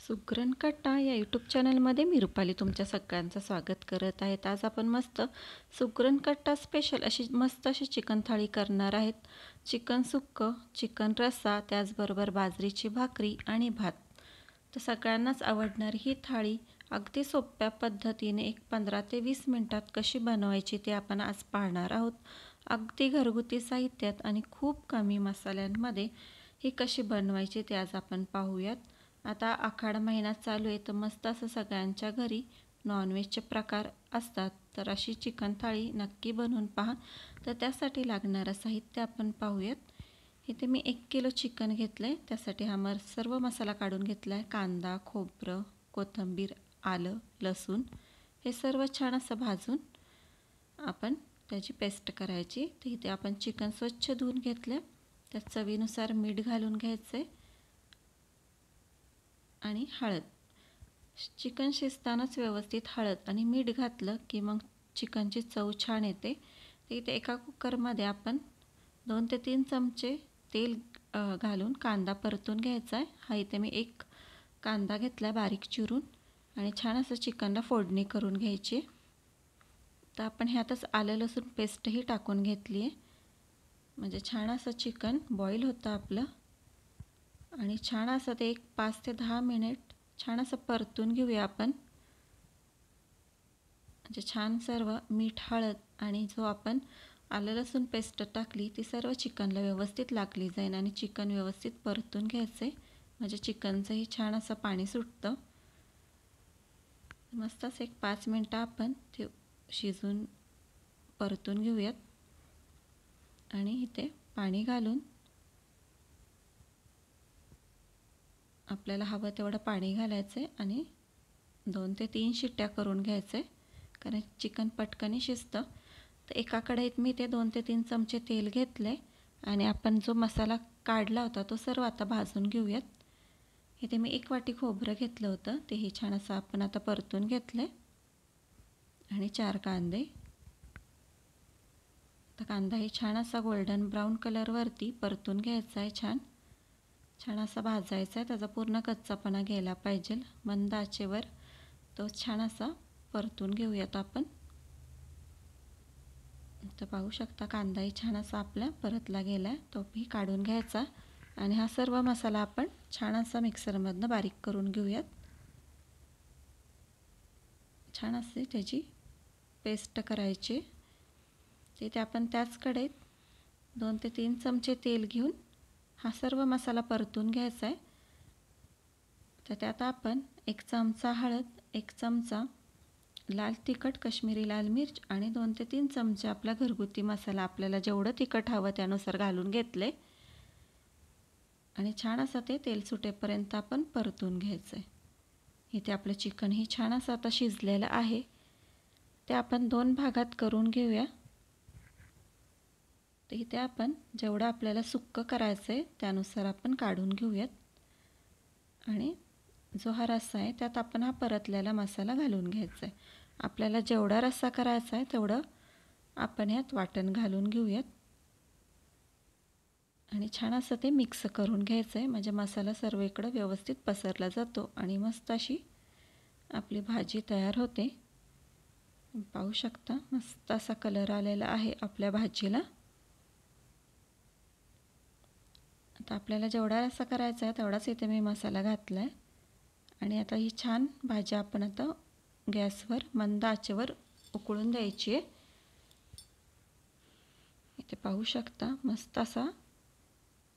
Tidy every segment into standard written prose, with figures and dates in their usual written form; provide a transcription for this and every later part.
सुगरण कट्टा या यूट्यूब चॅनलमध्ये मी रुपाली तुमच्या सगळ्यांचं स्वागत करत आहेत। आज आपण मस्त सुगरण कट्टा स्पेशल अशी चिकन थाळी करणार आहेत। चिकन सुक्कं, चिकन रस्सा, त्याचबरोबर बाजरीची भाकरी आणि भात। तर सगळ्यांनाच आवडणारी ही थाळी अगदी सोप्या पद्धतीने 15 ते 20 मिनिटात कशी बनवायची ते आपण आज पाहणार आहोत। अगदी घरगुती साहित्यात आणि खूप कमी मसाल्यांमध्ये ही कशी बनवायची ते आज आपण पाहूयात। आता आखाड महिना चालू आहे तर मस्त असं सगळ्यांच्या घरी नॉनव्हेजचे प्रकार असतात, तर अशी चिकन थाळी नक्की बनवून पहा। तर त्यासाठी लागणारं साहित्य आपण पाहूयात। इथे मी 1 किलो चिकन घेतले, त्यासाठी हा सर्व मसाला काढून घेतला आहे। कांदा, खोबरं, कोथिंबीर, आलं, लसूण हे सर्व छान असं भाजून आपण त्याची पेस्ट करायची। तर इथे आपण चिकन स्वच्छ धुवून घेतले, त्यात चवीनुसार मीठ घालून घ्यायचे आणि हळद। चिकन शिजतानाच व्यवस्थित हळद आणि मीठ घातलं की मग चिकनची चव छान येते। तर इथे एका कुकरमध्ये आपण 2 ते 3 चमचे तेल घालून कांदा परतून घ्यायचा आहे। हा इथे मी 1 कांदा घेतला बारीक चिरून आणि छान असं चिकनला फोडणी करून घ्यायची। तर आपण ह्यातच आलं लसूण पेस्टही टाकून घेतली आहे, म्हणजे छान असं चिकन बॉईल होतं आपलं आणि छान असं ते 5 ते 10 मिनिट छान असं परतून घेऊया आपण। म्हणजे छान सर्व मीठ, हळद आणि जो आपण आलं लसूण पेस्ट टाकली ती सर्व चिकनला व्यवस्थित लागली जाईल आणि चिकन व्यवस्थित परतून घ्यायचे, म्हणजे चिकनचंही छान असं पाणी सुटतं। मस्त असं 5 मिनटं आपण ते शिजून परतून घेऊयात आणि इथे पाणी घालून आपल्याला हवं तेवढं पाणी घालायचं आहे आणि 2 ते 3 शिट्ट्या करून घ्यायचे, कारण चिकन पटकन शिजतं। तर एका कढईत मी ते 2 ते 3 चमचे तेल घेतले आणि आपण जो मसाला काढला होता तो सर्व आता भाजून घेऊयात। इथे मी 1 वाटी खोबरं घेतलं होतं, तेही छान असं आपण आता परतून घेतले आणि 4 कांदे। तर कांदाही छान असा गोल्डन ब्राऊन कलरवरती परतून घ्यायचा आहे, छान असा भाजायचा आहे, त्याचा पूर्ण कच्चापणा गेला पाहिजे। मंद आचेवर तो छान असा परतून घेऊयात आपण। तर पाहू शकता कांदाही छान असा आपला परतला गेला आहे, तोही काढून घ्यायचा आणि हा सर्व मसाला आपण छान असा मिक्सरमधनं बारीक करून घेऊयात। छान असे त्याची पेस्ट करायची। तिथे आपण त्याच कढईत 2 ते 3 चमचे तेल घेऊन हा सर्व मसाला परतून घ्यायचा आहे। तर त्यात आपण 1 चमचा हळद, 1 चमचा लाल तिखट काश्मीरी लाल मिर्च आणि 2 ते 3 चमचे आपला घरगुती मसाला, आपल्याला जेवढं तिखट हवं त्यानुसार घालून घेतले आणि छान असं ते तेल सुटेपर्यंत आपण परतून घ्यायचं आहे। इथे आपलं चिकनही छान असं आता शिजलेलं आहे, ते आपण 2 भागात करून घेऊया। तर इथे आपण जेवढं आपल्याला सुक्कं करायचं आहे त्यानुसार आपण काढून घेऊयात आणि जो हा रस्सा आहे त्यात आपण हा परतलेला मसाला घालून घ्यायचा आहे। आपल्याला जेवढा रस्सा करायचा आहे तेवढं आपण ह्यात वाटण घालून घेऊयात आणि छान असं ते मिक्स करून घ्यायचं आहे, म्हणजे मसाला सर्वीकडे व्यवस्थित पसरला जातो आणि मस्त अशी आपली भाजी तयार होते। पाहू शकता मस्त असा कलर आलेला आहे आपल्या भाजीला। आता आपल्याला जेवढा रस्सा करायचा आहे तेवढाच इथे मी मसाला घातला आहे आणि आता ही छान भाजी आपण आता गॅसवर मंद आचेवर उकळून द्यायची आहे। इथे पाहू शकता मस्त असा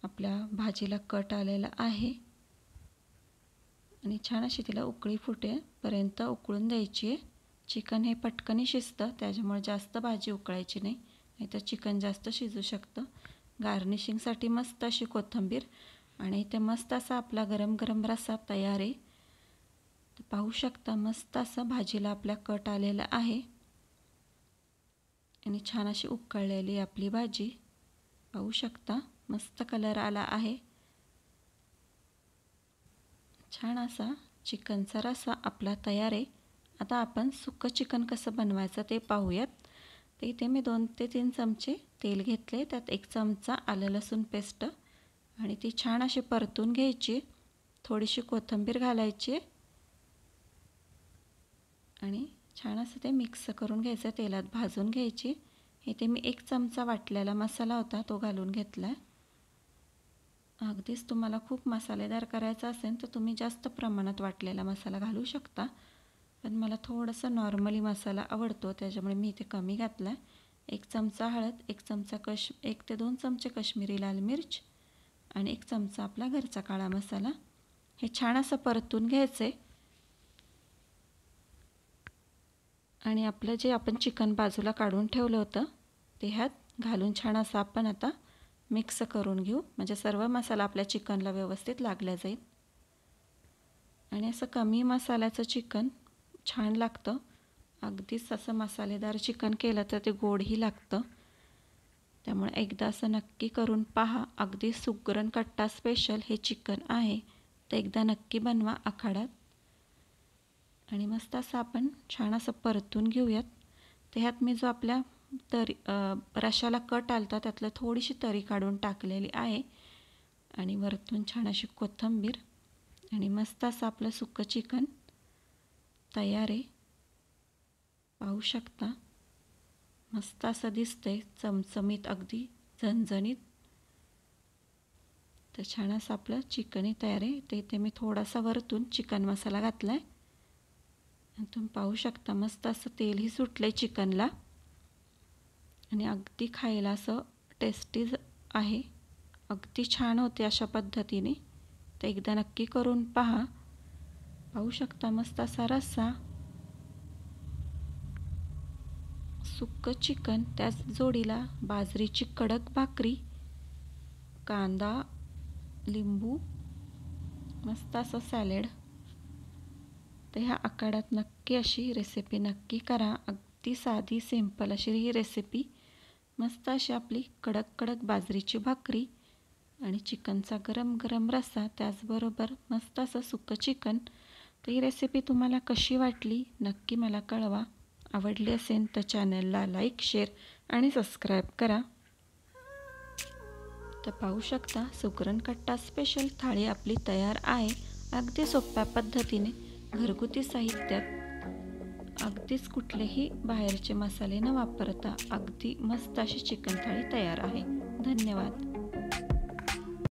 आपल्या भाजीला कट आलेला आहे आणि छान अशी तिला उकळी फुटेपर्यंत उकळून द्यायची आहे। चिकन हे पटकन शिजतं, त्याच्यामुळे जास्त भाजी उकळायची नाही, नाहीतर चिकन जास्त शिजू शकतं। गार्निशिंगसाठी मस्त अशी कोथिंबीर आणि इथे मस्त असा आपला गरम गरम रस्सा तयार आहे। तर पाहू शकता मस्त असं भाजीला आपल्या कट आलेला आहे आणि छान अशी उकळलेली आपली भाजी पाहू शकता, मस्त कलर आला आहे। छान असा चिकनचा रस्सा आपला तयार आहे। आता आपण सुक्कं चिकन कसं बनवायचं ते पाहूयात। तर इथे मी 2 ते 3 चमचे तेल घेतले, त्यात 1 चमचा आलं लसूण पेस्ट आणि ती छान अशी परतून घ्यायची। थोडीशी कोथिंबीर घालायची आणि छान असं ते मिक्स करून घ्यायचं, तेलात भाजून घ्यायची। इथे मी 1 चमचा वाटलेला मसाला होता तो घालून घेतला आहे। अगदीच तुम्हाला खूप मसालेदार करायचा असेल तर तुम्ही जास्त प्रमाणात वाटलेला मसाला घालू शकता, पण मला थोडंसं नॉर्मली मसाला आवडतो त्याच्यामुळे मी इथे कमी घातला आहे। 1 चमचा हळद, 1 ते 2 चमचे काश्मीरी लाल मिर्च आणि 1 चमचा आपला घरचा काळा मसाला। हे छान असं परतून घ्यायचं आहे आणि आपलं जे आपण चिकन बाजूला काढून ठेवलं होतं ते ह्यात घालून छान असं आपण आता मिक्स करून घेऊ, म्हणजे सर्व मसाला आपल्या चिकनला व्यवस्थित लागला जाईल। आणि असं कमी मसाल्याचं चिकन छान लागतं, अगदीच असं मसालेदार चिकन केलं तर ते गोडही लागतं। त्यामुळे एकदा असं नक्की करून पहा। अगदी सुगरण कट्टा स्पेशल हे चिकन आहे, तर एकदा नक्की बनवा आखाडात। आणि मस्त असं आपण छान असं परतून घेऊयात। तर ह्यात मी जो आपल्या रश्शाला कट आलता त्यातलं थोडीशी तरी काढून टाकलेली आहे आणि वरतून छान अशी कोथिंबीर आणि मस्त असं आपलं सुक्कं चिकन तयार आहे। पाहू शकता मस्त असं दिसतंय, चमचमीत, अगदी झणझणीत। तर छान असं आपलं चिकनही तयार आहे। तर इथे मी थोडासा वरतून चिकन मसाला घातला आहे आणि तुम्ही पाहू शकता मस्त असं तेलही सुटलं आहे चिकनला आणि अगदी खायला असं टेस्टी आहे, अगदी छान होते अशा पद्धतीने। तर एकदा नक्की करून पहा। पाहू शकता मस्त असा रस्सा, सुक्कं चिकन, त्याच जोडीला बाजरीची कडक भाकरी, कांदा, लिंबू, मस्त असं सॅलेड। तर ह्या आखाड्यात नक्की अशी रेसिपी नक्की करा। अगदी साधी सिंपल अशी ही रेसिपी, मस्त अशी आपली कडक कडक बाजरीची भाकरी आणि चिकनचा गरम गरम रस्सा, त्याचबरोबर मस्त असं सुक्कं चिकन। तर ही रेसिपी तुम्हाला कशी वाटली नक्की मला कळवा। आवडली असेल तर चॅनलला लाईक, शेअर आणि सबस्क्राईब करा। तर पाहू शकता सुगरण कट्टा स्पेशल थाळी आपली तयार आहे, अगदी सोप्या पद्धतीने, घरगुती साहित्यात, अगदीच कुठलेही बाहेरचे मसाले न वापरता अगदी मस्त अशी चिकन थाळी तयार आहे। धन्यवाद।